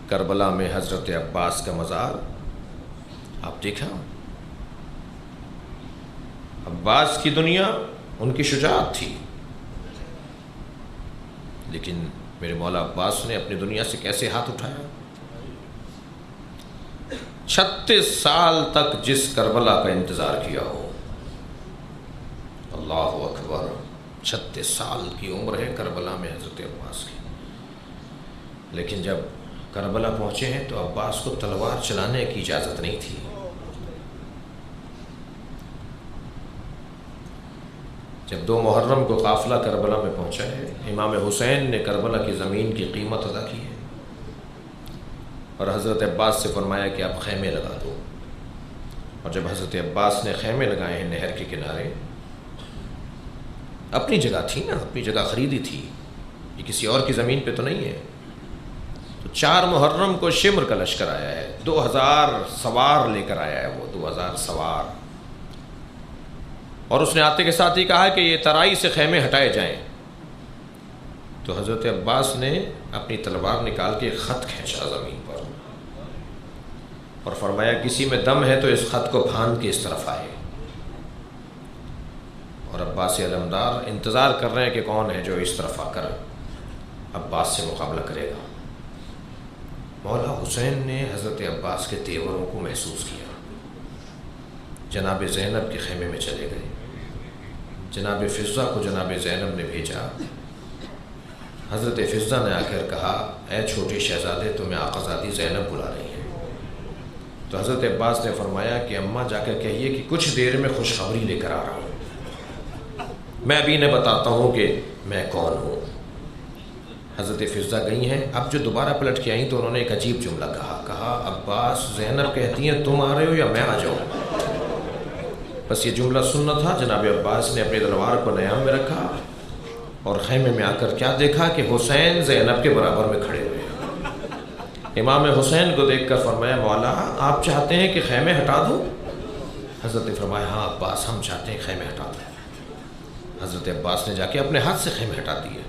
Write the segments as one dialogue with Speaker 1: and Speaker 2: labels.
Speaker 1: کربلا میں حضرت عباس کا مزار آپ دیکھا، عباس کی دنیا ان کی شجاعت تھی، لیکن میرے مولا عباس نے اپنی دنیا سے کیسے ہاتھ اٹھایا؟ 36 سال تک جس کربلا کا انتظار کیا ہو، اللہ اکبر، 36 سال کی عمر ہے کربلا میں حضرت عباس کی، لیکن جب کربلا پہنچے ہیں تو عباس کو تلوار چلانے کی اجازت نہیں تھی۔ جب 2 محرم کو قافلہ کربلا میں پہنچا ہے، امام حسین نے کربلا کی زمین کی قیمت ادا کی ہے اور حضرت عباس سے فرمایا کہ آپ خیمے لگا دو، اور جب حضرت عباس نے خیمے لگائے ہیں نہر کے کنارے، اپنی جگہ تھی نا، اپنی جگہ خریدی تھی، یہ کسی اور کی زمین پہ تو نہیں ہے، تو 4 محرم کو شمر کا لشکر آیا ہے، 2000 سوار لے کر آیا ہے، وہ 2000 سوار، اور اس نے آتے کے ساتھ ہی کہا کہ یہ ترائی سے خیمے ہٹائے جائیں، تو حضرت عباس نے اپنی تلوار نکال کے ایک خط کھینچا زمین پر اور فرمایا کسی میں دم ہے تو اس خط کو پھاند کے اس طرف آئے، اور عباس علمدار انتظار کر رہے ہیں کہ کون ہے جو اس طرف آ کر عباس سے مقابلہ کرے گا۔ مولا حسین نے حضرت عباس کے تیوروں کو محسوس کیا، جناب زینب کے خیمے میں چلے گئے، جناب فضہ کو جناب زینب نے بھیجا، حضرت فضہ نے آ کر کہا اے چھوٹی شہزادے تمہیں آقازادی زینب بلا رہی ہیں، تو حضرت عباس نے فرمایا کہ اماں جا کر کہیے کہ کچھ دیر میں خوشخبری لے کر آ رہا ہوں، میں ابھی انہیں بتاتا ہوں کہ میں کون ہوں۔ حضرت فضہ گئی ہیں، اب جو دوبارہ پلٹ کے آئیں تو انہوں نے ایک عجیب جملہ کہا عباس زینب کہتی ہیں تم آ رہے ہو یا میں آ جاؤں؟ بس یہ جملہ سننا تھا۔ جناب عباس نے اپنی تلوار کو نیام میں رکھا اور خیمے میں آ کر کیا دیکھا کہ حسین زینب کے برابر میں کھڑے ہوئے ہیں۔ امام حسین کو دیکھ کر فرمایا مولا آپ چاہتے ہیں کہ خیمے ہٹا دوں؟ حضرت نے فرمایا ہاں عباس ہم چاہتے ہیں خیمے ہٹا دیں۔ حضرت عباس نے جا کے اپنے ہاتھ سے خیمے ہٹا دیے۔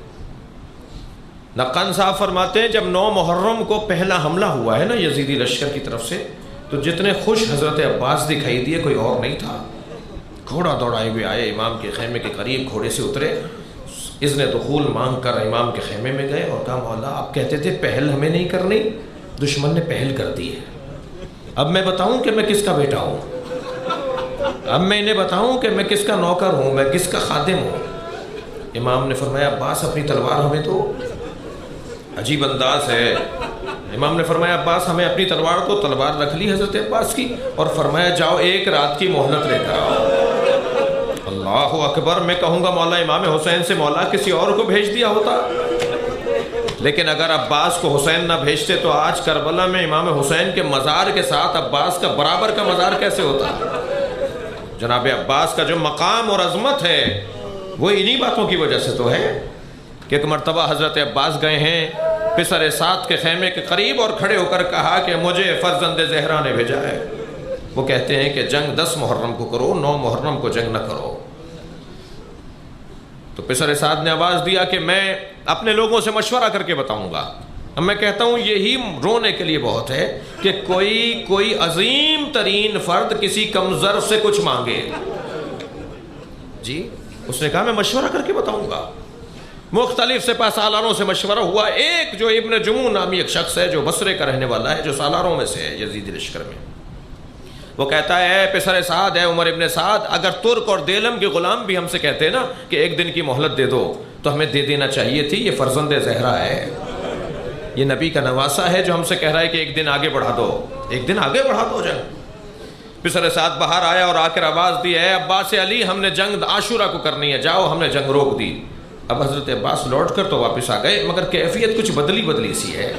Speaker 1: نقان صاحب فرماتے ہیں جب 9 محرم کو پہلا حملہ ہوا ہے نا یزیدی لشکر کی طرف سے، تو جتنے خوش حضرت عباس دکھائی دیے کوئی اور نہیں تھا۔ گھوڑا دوڑائے ہوئے آئے، امام کے خیمے کے قریب گھوڑے سے اترے، اذن دخول مانگ کر امام کے خیمے میں گئے اور کہا مولا آپ کہتے تھے پہل ہمیں نہیں کرنی، دشمن نے پہل کر دی ہے، اب میں بتاؤں کہ میں کس کا بیٹا ہوں، اب میں انہیں بتاؤں کہ میں کس کا نوکر ہوں، میں کس کا خادم ہوں۔ امام نے فرمایا عباس اپنی تلوار ہمیں دو۔ عجیب انداز ہے، امام نے فرمایا عباس ہمیں اپنی تلوار کو، تلوار رکھ لی حضرت عباس کی اور فرمایا جاؤ 1 رات کی مہلت لے کر آؤ۔ اللہ اکبر، میں کہوں گا مولا امام حسین سے مولا کسی اور کو بھیج دیا ہوتا، لیکن اگر عباس کو حسین نہ بھیجتے تو آج کربلا میں امام حسین کے مزار کے ساتھ عباس کا برابر کا مزار کیسے ہوتا؟ جناب عباس کا جو مقام اور عظمت ہے وہ انہی باتوں کی وجہ سے تو ہے کہ ایک مرتبہ حضرت عباس گئے ہیں پسر سعد کے خیمے کے قریب اور کھڑے ہو کر کہا کہ مجھے فرزند زہرا نے بھیجا ہے، وہ کہتے ہیں کہ جنگ 10 محرم کو کرو، 9 محرم کو جنگ نہ کرو۔ تو پسر سعد نے آواز دیا کہ میں اپنے لوگوں سے مشورہ کر کے بتاؤں گا۔ اب میں کہتا ہوں یہی رونے کے لیے بہت ہے کہ کوئی عظیم ترین فرد کسی کمزور سے کچھ مانگے، جی اس نے کہا میں مشورہ کر کے بتاؤں گا۔ مختلف سپہ سالاروں سے مشورہ ہوا، ایک جو ابن جمون نامی ایک شخص ہے جو بصرے کا رہنے والا ہے، جو سالاروں میں سے ہے یزیدی لشکر میں، وہ کہتا ہے اے پسر سعد، اے عمر ابن سعد، اگر ترک اور دیلم کے غلام بھی ہم سے کہتے ہیں نا کہ 1 دن کی مہلت دے دو تو ہمیں دے دینا چاہیے تھی، یہ فرزند زہرا ہے، یہ نبی کا نواسا ہے جو ہم سے کہہ رہا ہے کہ 1 دن آگے بڑھا دو، 1 دن آگے بڑھا دو جنگ۔ پسر سعد باہر آیا اور آ کر آواز دی اے عباس علی ہم نے جنگ عاشورہ کو کرنی ہے، جاؤ، ہم نے جنگ روک دی۔ اب حضرت عباس لوٹ کر تو واپس آ گئے، مگر کیفیت کچھ بدلی سی ہے۔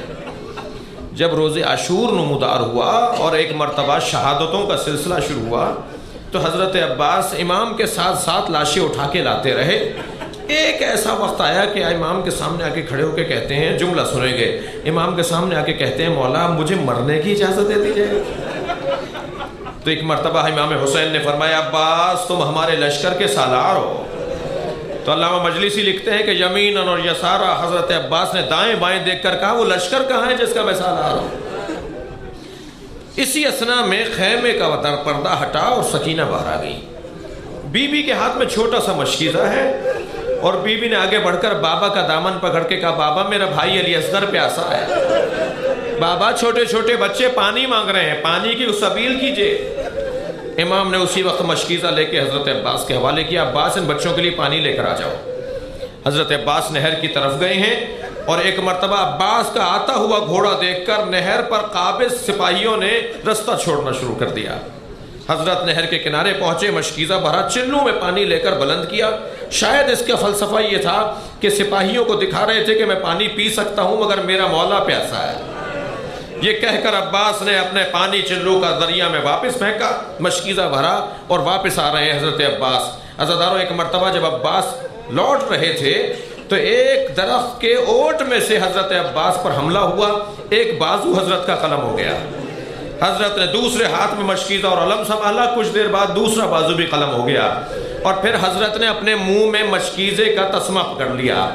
Speaker 1: جب روز عاشور نمودار ہوا اور ایک مرتبہ شہادتوں کا سلسلہ شروع ہوا تو حضرت عباس امام کے ساتھ ساتھ لاشیں اٹھا کے لاتے رہے۔ ایک ایسا وقت آیا کہ امام کے سامنے آ کے کھڑے ہو کے کہتے ہیں، جملہ سنیں گے، امام کے سامنے آ کے کہتے ہیں مولا مجھے مرنے کی اجازت دے دی جائے۔ تو ایک مرتبہ امام حسین نے فرمایا عباس تم ہمارے لشکر کے سالار ہو، تو علامہ مجلسی لکھتے ہیں کہ یمیناً اور یسارا حضرت عباس نے دائیں بائیں دیکھ کر کہا وہ لشکر کہاں ہے جس کا میں سال آ رہا ہوں؟ اسی اثنا میں خیمے کا در پردہ ہٹا اور سکینہ باہر آ گئی. بی بی کے ہاتھ میں چھوٹا سا مشکیزہ ہے اور بی بی نے آگے بڑھ کر بابا کا دامن پکڑ کے کہا بابا میرا بھائی علی اصغر پیاسا ہے. بابا چھوٹے چھوٹے بچے پانی مانگ رہے ہیں، پانی کی سبیل کیجئے. امام نے اسی وقت مشکیزہ لے کے حضرت عباس کے حوالے کیا، عباس ان بچوں کے لیے پانی لے کر آ جاؤ. حضرت عباس نہر کی طرف گئے ہیں اور ایک مرتبہ عباس کا آتا ہوا گھوڑا دیکھ کر نہر پر قابض سپاہیوں نے رستہ چھوڑنا شروع کر دیا. حضرت نہر کے کنارے پہنچے، مشکیزہ بھرا، چلوں میں پانی لے کر بلند کیا. شاید اس کا فلسفہ یہ تھا کہ سپاہیوں کو دکھا رہے تھے کہ میں پانی پی سکتا ہوں مگر میرا مولا پیاسا ہے. یہ کہہ کر عباس نے اپنے پانی چلو کا دریا میں واپس پھینکا، مشکیزہ بھرا اور واپس آ رہے ہیں حضرت عباس. عزاداروں، ایک مرتبہ جب عباس لوٹ رہے تھے تو ایک درخت کے اوٹ میں سے حضرت عباس پر حملہ ہوا، ایک بازو حضرت کا قلم ہو گیا. حضرت نے دوسرے ہاتھ میں مشکیزہ اور علم سنبھالا، کچھ دیر بعد دوسرا بازو بھی قلم ہو گیا اور پھر حضرت نے اپنے منہ میں مشکیزے کا تسمہ پکڑ لیا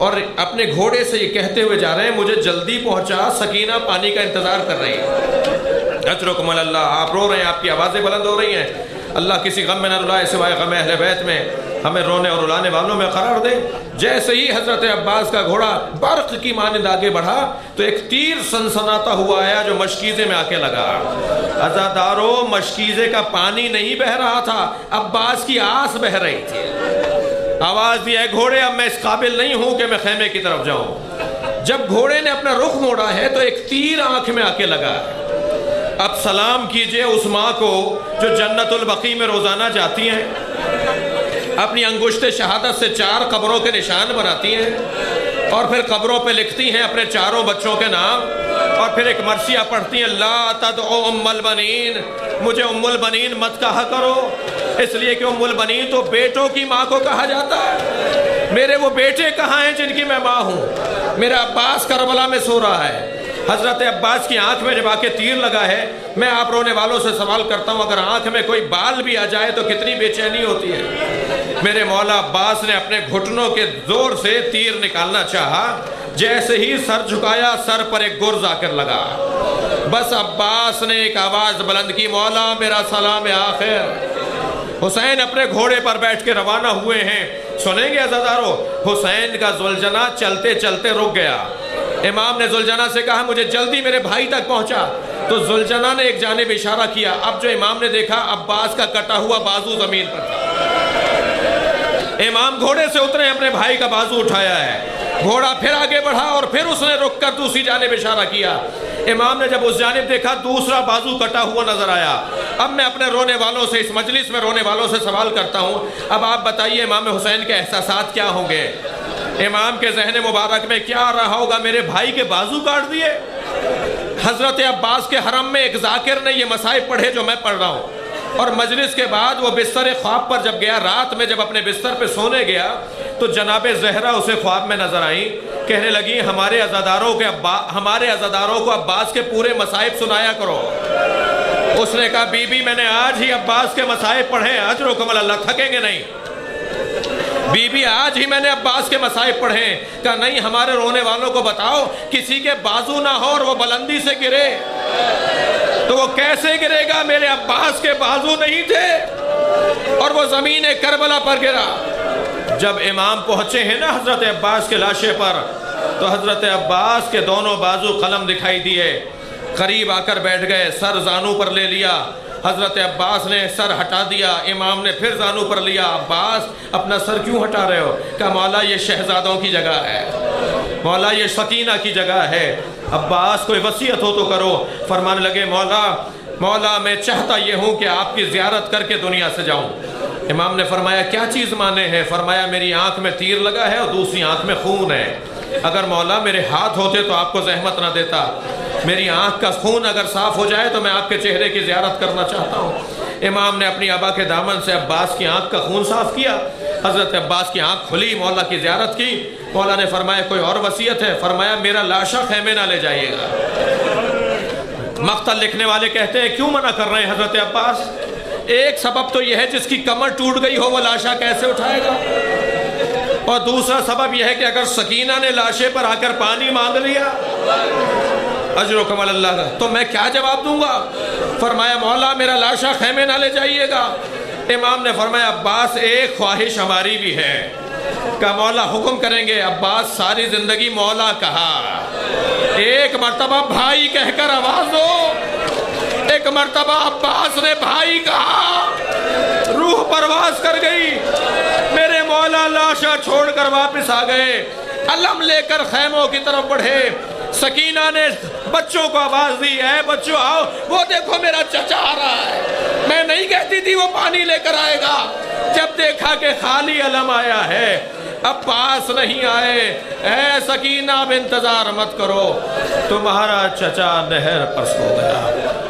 Speaker 1: اور اپنے گھوڑے سے یہ کہتے ہوئے جا رہے ہیں مجھے جلدی پہنچا، سکینہ پانی کا انتظار کر رہی ہے. اجرکم اللہ. آپ رو رہے ہیں، آپ کی آوازیں بلند ہو رہی ہیں. اللہ کسی غم میں نہ رلائے سوائے غم اہل بیت میں، ہمیں رونے اور رلانے والوں میں قرار دے. جیسے ہی حضرت عباس کا گھوڑا برق کی مانند آگے بڑھا تو ایک تیر سنسناتا ہوا آیا جو مشکیزے میں آ کے لگا. عزاداروں، مشکیزے کا پانی نہیں بہہ رہا تھا، عباس کی آس بہہ رہی تھی. آواز دیا ہے گھوڑے اب میں اس قابل نہیں ہوں کہ میں خیمے کی طرف جاؤں. جب گھوڑے نے اپنا رخ موڑا ہے تو ایک تیر آنکھ میں آ کے لگا. اب سلام کیجئے اس ماں کو جو جنت البقیع میں روزانہ جاتی ہیں، اپنی انگشت شہادت سے 4 قبروں کے نشان بناتی ہیں اور پھر قبروں پہ لکھتی ہیں اپنے 4 بچوں کے نام اور پھر ایک مرثیہ پڑھتی ہیں لا تدعو ام البنین، مجھے ام البنین مت کہا کرو، اس لیے کہ ام البنین تو بیٹوں کی ماں کو کہا جاتا ہے. میرے وہ بیٹے کہاں ہیں جن کی میں ماں ہوں؟ میرا عباس کربلا میں سو رہا ہے. حضرت عباس کی آنکھ میں جب آ کے تیر لگا ہے، میں آپ رونے والوں سے سوال کرتا ہوں اگر آنکھ میں کوئی بال بھی آ جائے تو کتنی بے چینی ہوتی ہے. میرے مولا عباس نے اپنے گھٹنوں کے زور سے تیر نکالنا چاہا، جیسے ہی سر جھکایا سر پر ایک گرز آ کر لگا. بس عباس نے ایک آواز بلند کی، مولا میرا سلام آخر. حسین اپنے گھوڑے پر بیٹھ کے روانہ ہوئے ہیں. سنیں گے عزادارو، حسین کا زلجنہ چلتے چلتے رک گیا. امام نے زلجنہ سے کہا مجھے جلدی میرے بھائی تک پہنچا، تو زلجنہ نے ایک جانب اشارہ کیا. اب جو امام نے دیکھا عباس کا کٹا ہوا بازو زمین پر تھا. امام گھوڑے سے اترے، اپنے بھائی کا بازو اٹھایا ہے، گھوڑا پھر آگے بڑھا اور پھر اس نے رک کر دوسری جانب اشارہ کیا. امام نے جب اس جانب دیکھا دوسرا بازو کٹا ہوا نظر آیا. اب میں اپنے رونے والوں سے، اس مجلس میں رونے والوں سے سوال کرتا ہوں، اب آپ بتائیے امام حسین کے احساسات کیا ہوں گے؟ امام کے ذہن مبارک میں کیا رہا ہوگا؟ میرے بھائی کے بازو کاٹ دیے. حضرت عباس کے حرم میں ایک ذاکر نے یہ مصائب پڑھے جو میں پڑھ رہا ہوں، اور مجلس کے بعد وہ بستر خواب پر جب گیا، رات میں جب اپنے بستر پہ سونے گیا تو جناب زہرا اسے خواب میں نظر آئیں. کہنے لگی ہمارے عزاداروں کو عباس کے پورے مصائب سنایا کرو. اس نے کہا بی بی میں نے آج ہی عباس کے مصائب پڑھے، اجرکم اللہ، تھکیں گے نہیں. بی بی آج ہی میں نے عباس کے مصائب پڑھے. کہا نہیں، ہمارے رونے والوں کو بتاؤ کسی کے بازو نہ ہو اور وہ بلندی سے گرے تو وہ کیسے گرے گا؟ میرے عباس کے بازو نہیں تھے اور وہ زمین کربلا پر گرا. جب امام پہنچے ہیں نا حضرت عباس کے لاشے پر، تو حضرت عباس کے دونوں بازو قلم دکھائی دیے. قریب آ کر بیٹھ گئے، سر زانو پر لے لیا. حضرت عباس نے سر ہٹا دیا، امام نے پھر زانو پر لیا. عباس اپنا سر کیوں ہٹا رہے ہو؟ کہا مولا یہ شہزادوں کی جگہ ہے، مولا یہ سکینہ کی جگہ ہے. عباس کوئی وصیت ہو تو کرو. فرمانے لگے مولا میں چاہتا یہ ہوں کہ آپ کی زیارت کر کے دنیا سے جاؤں. امام نے فرمایا کیا چیز مانے ہیں؟ فرمایا میری آنکھ میں تیر لگا ہے اور دوسری آنکھ میں خون ہے. اگر مولا میرے ہاتھ ہوتے تو آپ کو زحمت نہ دیتا. میری آنکھ کا خون اگر صاف ہو جائے تو میں آپ کے چہرے کی زیارت کرنا چاہتا ہوں. امام نے اپنی ابا کے دامن سے عباس کی آنکھ کا خون صاف کیا. حضرت عباس کی آنکھ کھلی، مولا کی زیارت کی. مولا نے فرمایا کوئی اور وصیت ہے؟ فرمایا میرا لاشا خیمے نہ لے جائیے گا. مقتل لکھنے والے کہتے ہیں کیوں منع کر رہے ہیں حضرت عباس؟ ایک سبب تو یہ ہے جس کی کمر ٹوٹ گئی ہو وہ لاشا کیسے اٹھائے گا؟ اور دوسرا سبب یہ ہے کہ اگر سکینہ نے لاشے پر آ کر پانی مانگ لیا اجرکم اللہ کا، تو میں کیا جواب دوں گا؟ فرمایا مولا میرا لاشا خیمے نہ لے جائیے گا۔ امام نے فرمایا عباس ایک خواہش ہماری بھی ہے، کہ مولا حکم کریں گے۔ عباس ساری زندگی مولا کہا، ایک مرتبہ بھائی کہہ کر آواز دو۔ ایک مرتبہ عباس نے بھائی کہا، روح پرواز کر گئی، میرے مولا لاشا چھوڑ کر واپس آ گئے۔ علم لے کر خیموں کی طرف بڑھے۔ سکینہ نے بچوں کو آواز دی، اے بچوں آؤ، وہ دیکھو میرا چچا آ رہا ہے۔ میں نہیں کہتی تھی وہ پانی لے کر آئے گا، جب دیکھا کہ خالی علم آیا ہے، عباس نہیں آئے۔ اے سکینہ اب انتظار مت کرو، تمہارا چچا نہر پر سو گیا۔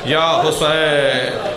Speaker 1: یا حسین